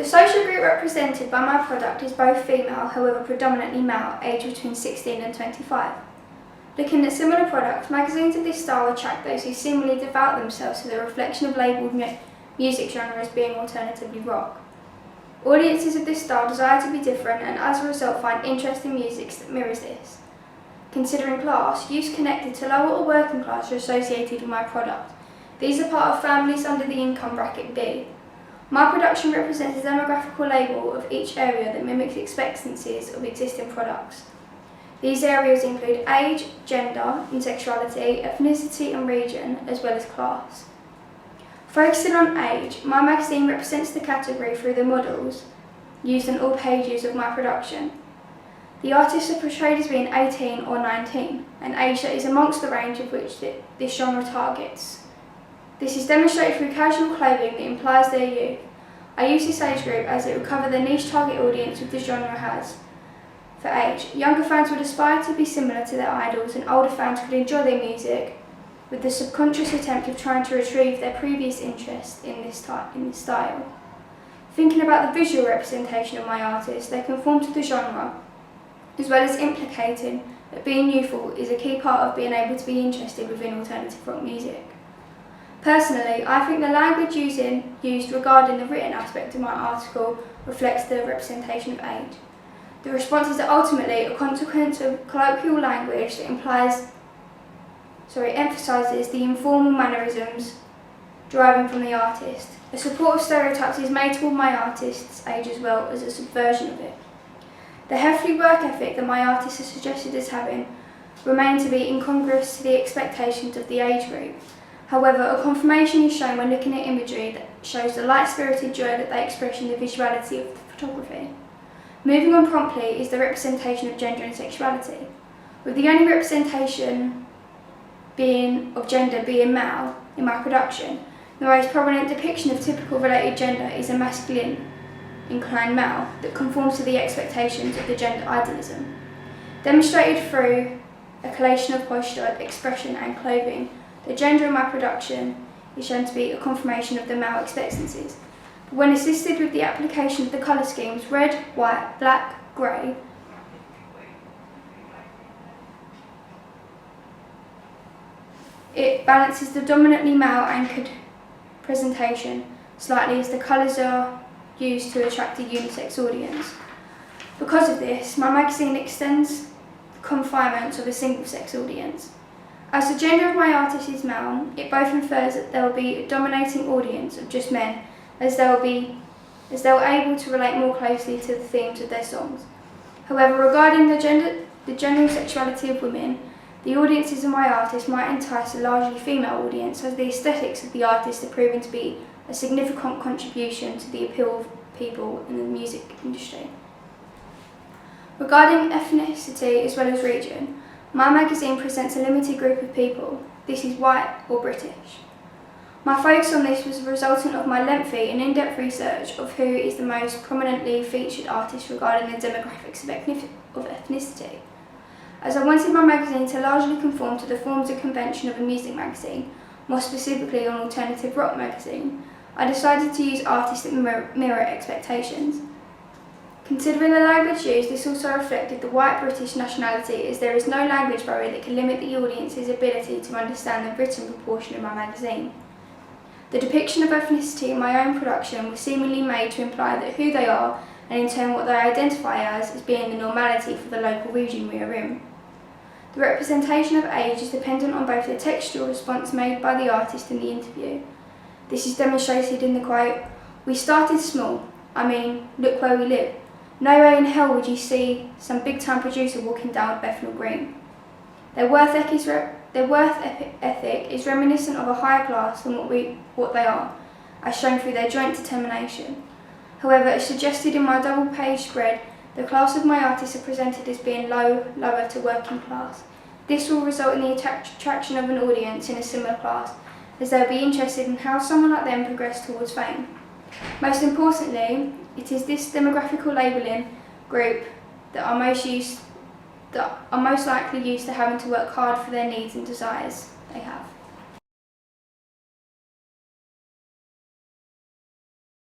The social group represented by my product is both female, however predominantly male, aged between 16 and 25. Looking at similar products, magazines of this style attract those who seemingly devote themselves to the reflection of labelled music genres being alternatively rock. Audiences of this style desire to be different and as a result find interest in music that mirrors this. Considering class, youths connected to lower or working class are associated with my product. These are part of families under the income bracket B. My production represents a demographical label of each area that mimics expectancies of existing products. These areas include age, gender and sexuality, ethnicity and region, as well as class. Focusing on age, my magazine represents the category through the models used on all pages of my production. The artists are portrayed as being 18 or 19, an age that is amongst the range of which this genre targets. This is demonstrated through casual clothing that implies their youth. I use this age group as it will cover the niche target audience that the genre has. For age, younger fans would aspire to be similar to their idols and older fans could enjoy their music with the subconscious attempt of trying to retrieve their previous interest in this style. Thinking about the visual representation of my artists, they conform to the genre, as well as implicating that being youthful is a key part of being able to be interested within alternative rock music. Personally, I think the language used regarding the written aspect of my article reflects the representation of age. The responses are ultimately a consequence of colloquial language that emphasises the informal mannerisms deriving from the artist. A support of stereotypes is made toward my artist's age as well as a subversion of it. The healthy work ethic that my artists are suggested as having remain to be incongruous to the expectations of the age group. However, a confirmation is shown when looking at imagery that shows the light-spirited joy that they express in the visuality of the photography. Moving on promptly is the representation of gender and sexuality. With the only representation of gender being male in my production, the most prominent depiction of typical related gender is a masculine inclined male that conforms to the expectations of the gender idealism. Demonstrated through a collation of posture, expression and clothing, the gender in my production is shown to be a confirmation of the male expectancies. But when assisted with the application of the colour schemes red, white, black, grey, it balances the dominantly male-anchored presentation slightly as the colours are used to attract a unisex audience. Because of this, my magazine extends the confinements of a single-sex audience. As the gender of my artist is male, it both infers that there will be a dominating audience of just men, as they are able to relate more closely to the themes of their songs. However, regarding the general sexuality of women, the audiences of my artist might entice a largely female audience, as the aesthetics of the artist are proven to be a significant contribution to the appeal of people in the music industry. Regarding ethnicity as well as region, my magazine presents a limited group of people. This is white or British. My focus on this was a resultant of my lengthy and in-depth research of who is the most prominently featured artist regarding the demographics of ethnicity. As I wanted my magazine to largely conform to the forms and convention of a music magazine, more specifically an alternative rock magazine, I decided to use artists that mirror expectations. Considering the language used, this also reflected the white British nationality, as there is no language barrier that can limit the audience's ability to understand the written proportion of my magazine. The depiction of ethnicity in my own production was seemingly made to imply that who they are, and in turn what they identify as being the normality for the local region we are in. The representation of age is dependent on both the textual response made by the artist in the interview. This is demonstrated in the quote, "We started small, look where we live. No way in hell would you see some big-time producer walking down Bethnal Green." Their worth ethic is reminiscent of a higher class than what they are, as shown through their joint determination. However, as suggested in my double-page spread, the class of my artists are presented as being lower to working class. This will result in the attraction of an audience in a similar class, as they will be interested in how someone like them progressed towards fame. Most importantly, it is this demographical labelling group that are most likely used to having to work hard for their needs and desires they have.